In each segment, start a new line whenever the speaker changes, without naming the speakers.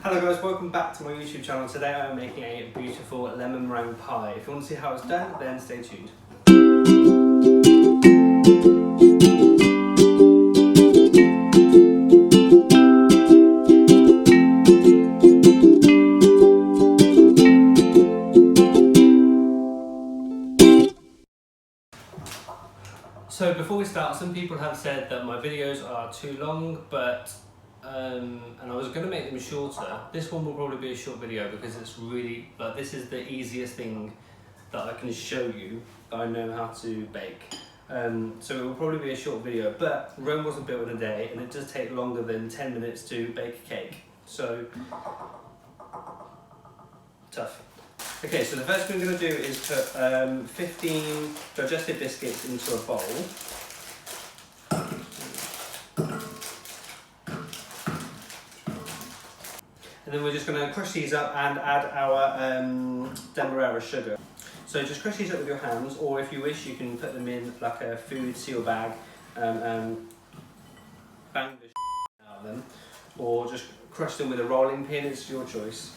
Hello guys, welcome back to my YouTube channel. Today I'm making a beautiful lemon meringue pie. If you want to see how it's done, then stay tuned. So before we start, some people have said that my videos are too long, but and I was going to make them shorter. This one will probably be a short video because it's really, like, this is the easiest thing that I can show you that I know how to bake. So it will probably be a short video, but Rome wasn't built in a day and it does take longer than 10 minutes to bake a cake. So, tough. Okay, so the first thing I'm going to do is put 15 digestive biscuits into a bowl. And then we're just going to crush these up and add our Demerara sugar. So just crush these up with your hands, or if you wish you can put them in like a food seal bag and bang the out of them, or just crush them with a rolling pin, it's your choice.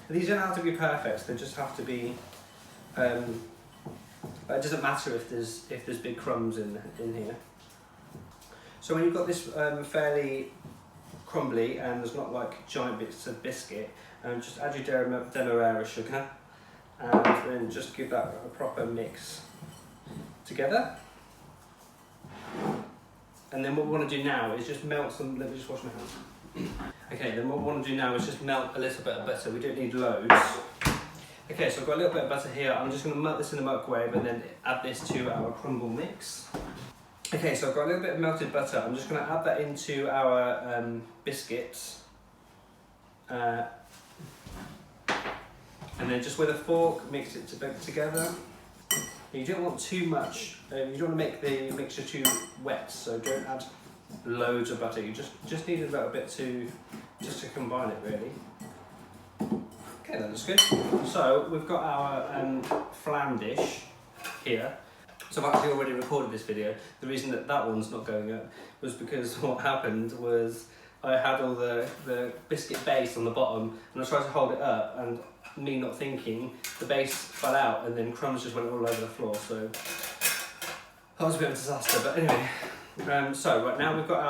These don't have to be perfect, they just have to be, it doesn't matter if there's big crumbs in here. So when you've got this fairly crumbly and there's not like giant bits of biscuit, just add your Demerara sugar and then just give that a proper mix together. And then what we want to do now is just melt some, let me just wash my hands. Okay, then what we want to do now is just melt a little bit of butter. We don't need loads. Okay, so I've got a little bit of butter here. I'm just going to melt this in the microwave and then add this to our crumble mix. Okay, so I've got a little bit of melted butter. I'm just going to add that into our biscuits. And then just with a fork, mix it together. You don't want too much, you don't want to make the mixture too wet, so don't add loads of butter. You just need a little bit just to combine it, really. Okay, that looks good. So we've got our flan dish here. So I've actually already recorded this video. The reason that one's not going up was because what happened was I had all the biscuit base on the bottom and I tried to hold it up, and me not thinking, the base fell out and then crumbs just went all over the floor. So that was a bit of a disaster, but anyway. So right now we've got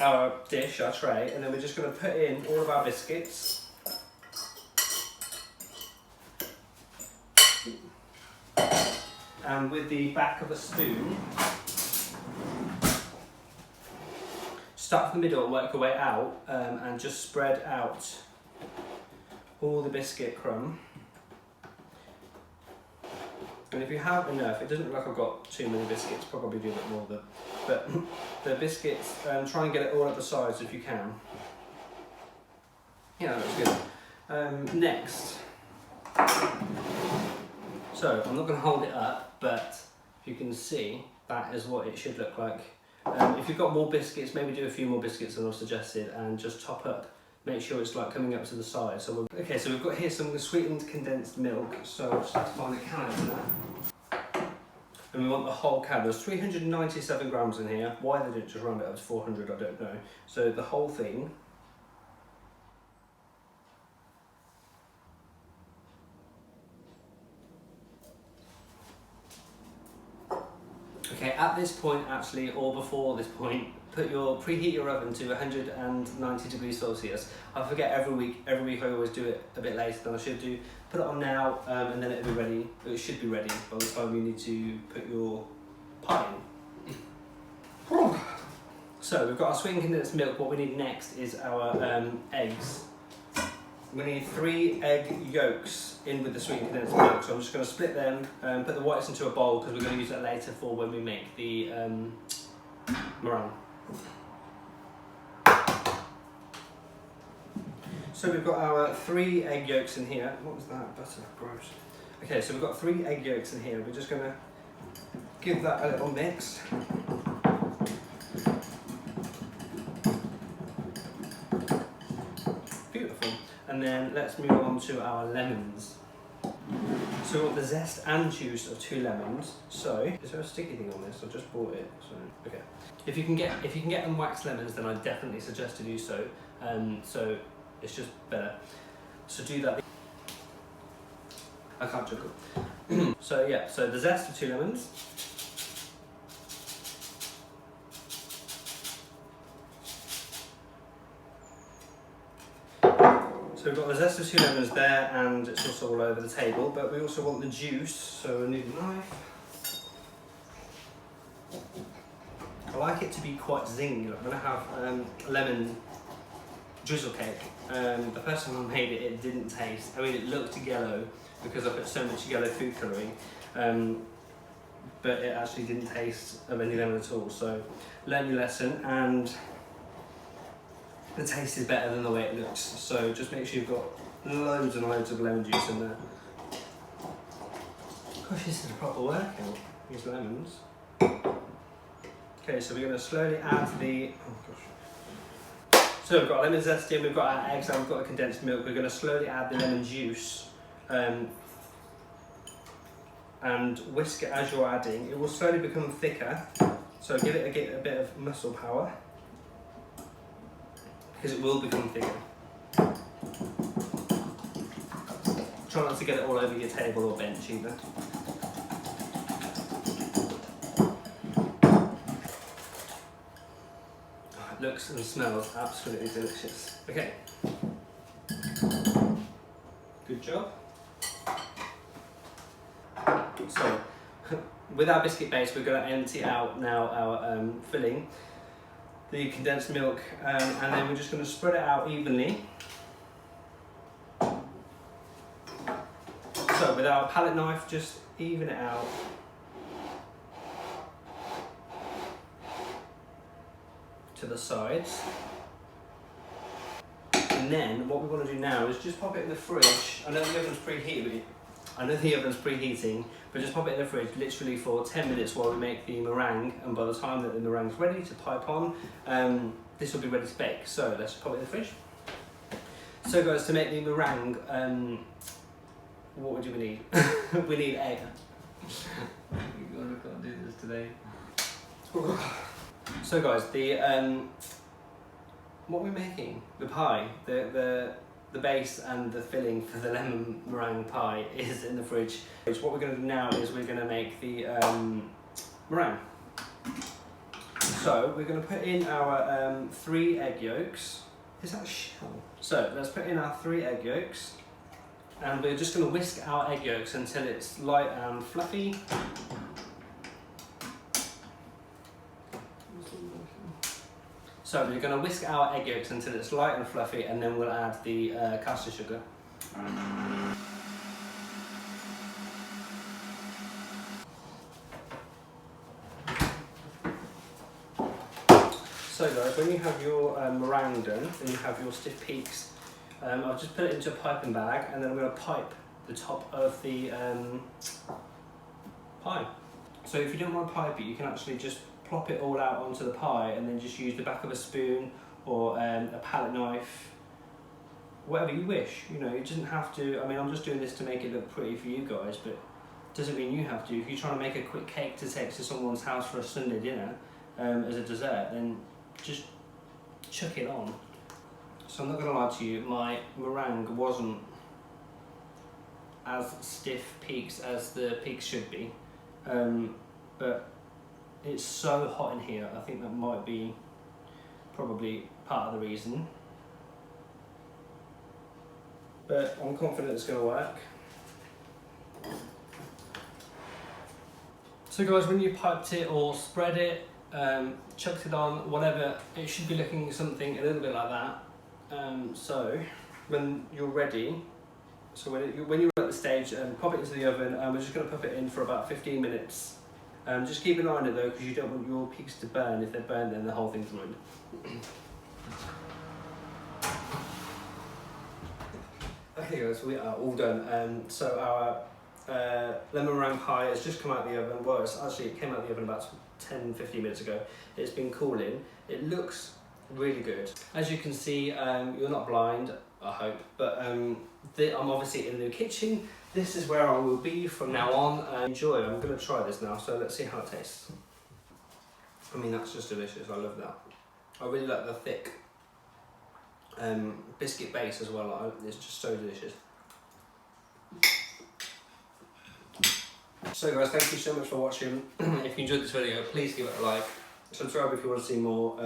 our dish, our tray, and then we're just going to put in all of our biscuits. And with the back of a spoon, start from the middle and work your way out, and just spread out all the biscuit crumb. And if you have enough, it doesn't look like I've got too many biscuits, probably do a bit more of them. But the biscuits, try and get it all up the sides if you can. Yeah, that looks good. Next. So I'm not going to hold it up, but if you can see, that is what it should look like. If you've got more biscuits, maybe do a few more biscuits than I've suggested and just top up. Make sure it's like coming up to the side. So okay, so we've got here some sweetened condensed milk. So I'll just have to find a can of that. And we want the whole can. There's 397 grams in here. Why they didn't just round it up to 400, I don't know. So the whole thing. Okay, at this point actually, or before this point, preheat your oven to 190 degrees Celsius. I forget every week I always do it a bit later than I should do. Put it on now and then it'll be ready. It should be ready by the time you need to put your pie in. So we've got our sweetened condensed milk. What we need next is our eggs. We need 3 egg yolks in with the sweetened condensed milk. So I'm just going to split them, put the whites into a bowl because we're going to use that later for when we make the meringue. So we've got our 3 egg yolks in here. What was that? Butter, gross. Okay, so we've got 3 egg yolks in here. We're just going to give that a little mix. Beautiful. And then let's move on to our lemons. So we've got the zest and juice of 2 lemons. So, is there a sticky thing on this? I just bought it. So, okay. If you can get unwaxed lemons, then I definitely suggest to do so. So it's just better. So do that. I can't juggle. So yeah, so the zest of 2 lemons. So we've got the zest of 2 lemons there, and it's also all over the table, but we also want the juice, so we need a knife. I like it to be quite zingy. I'm going to have a lemon drizzle cake. The first time I made it, it didn't taste, I mean it looked yellow because I put so much yellow food colouring, but it actually didn't taste of any lemon at all. So learn your lesson, and the taste is better than the way it looks. So just make sure you've got loads and loads of lemon juice in there. Gosh, this is a proper workout, these lemons. Okay, so we're going to slowly add the, so we've got lemon zest in, we've got our eggs, and we've got a condensed milk. We're going to slowly add the lemon juice and whisk it as you're adding. It will slowly become thicker, so give it a bit of muscle power, because it will become thicker. Try not to get it all over your table or bench either. Looks and smells absolutely delicious. Okay. Good job. So, with our biscuit base, we're going to empty out now our filling, the condensed milk, and then we're just going to spread it out evenly. So, with our palette knife, just even it out. To the sides, and then what we want to do now is just pop it in the fridge. I know the oven's preheating, but just pop it in the fridge literally for 10 minutes while we make the meringue, and by the time that the meringue's ready to pipe on, this will be ready to bake. So let's pop it in the fridge. So guys, to make the meringue, what would we need? We need egg. We can't do this today. So guys, the what we're making, the pie, the base and the filling for the lemon meringue pie is in the fridge. What we're going to do now is we're going to make the meringue. So we're going to put in our 3 egg yolks. Is that a shell? So let's put in our 3 egg yolks, and we're just going to whisk our egg yolks until it's light and fluffy. So we're going to whisk our egg yolks until it's light and fluffy, and then we'll add the caster sugar. So guys, when you have your meringue done and you have your stiff peaks, I've just put it into a piping bag, and then I'm going to pipe the top of the pie. So if you don't want to pipe it, you can actually just plop it all out onto the pie, and then just use the back of a spoon or a palette knife, whatever you wish. You know, it doesn't have to. I mean, I'm just doing this to make it look pretty for you guys, but it doesn't mean you have to. If you're trying to make a quick cake to take to someone's house for a Sunday dinner as a dessert, then just chuck it on. So I'm not going to lie to you, my meringue wasn't as stiff peaks as the peaks should be, but it's so hot in here, I think that might be probably part of the reason. But I'm confident it's going to work. So guys, when you piped it or spread it, chucked it on, whatever, it should be looking something a little bit like that. So when you're ready, so when you're at the stage, pop it into the oven, and we're just going to pop it in for about 15 minutes. Just keep an eye on it though, because you don't want your peaks to burn. If they burn, then the whole thing's ruined. Okay guys, we are all done. So our lemon meringue pie has just come out of the oven. Well, it came out of the oven about 10-15 minutes ago. It's been cooling. It looks Really good. As you can see, you're not blind, I hope, but I'm obviously in the new kitchen. This is where I will be from now on. Enjoy. I'm going to try this now, so let's see how it tastes. I mean, that's just delicious. I love that. I really like the thick biscuit base as well. It's just so delicious. So guys, thank you so much for watching. If you enjoyed this video, please give it a like. Subscribe if you want to see more.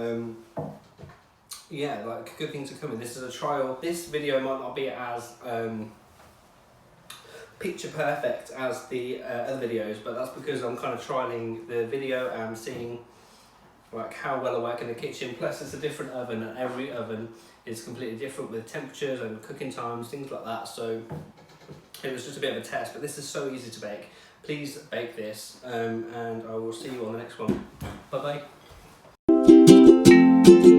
Yeah, like good things are coming. This is a trial. This video might not be as picture perfect as the other videos, but that's because I'm kind of trialing the video and seeing like how well I work in the kitchen. Plus it's a different oven, and every oven is completely different with temperatures and cooking times, things like that. So it was just a bit of a test, but this is so easy to bake. Please bake this, and I will see you on the next one. Bye bye.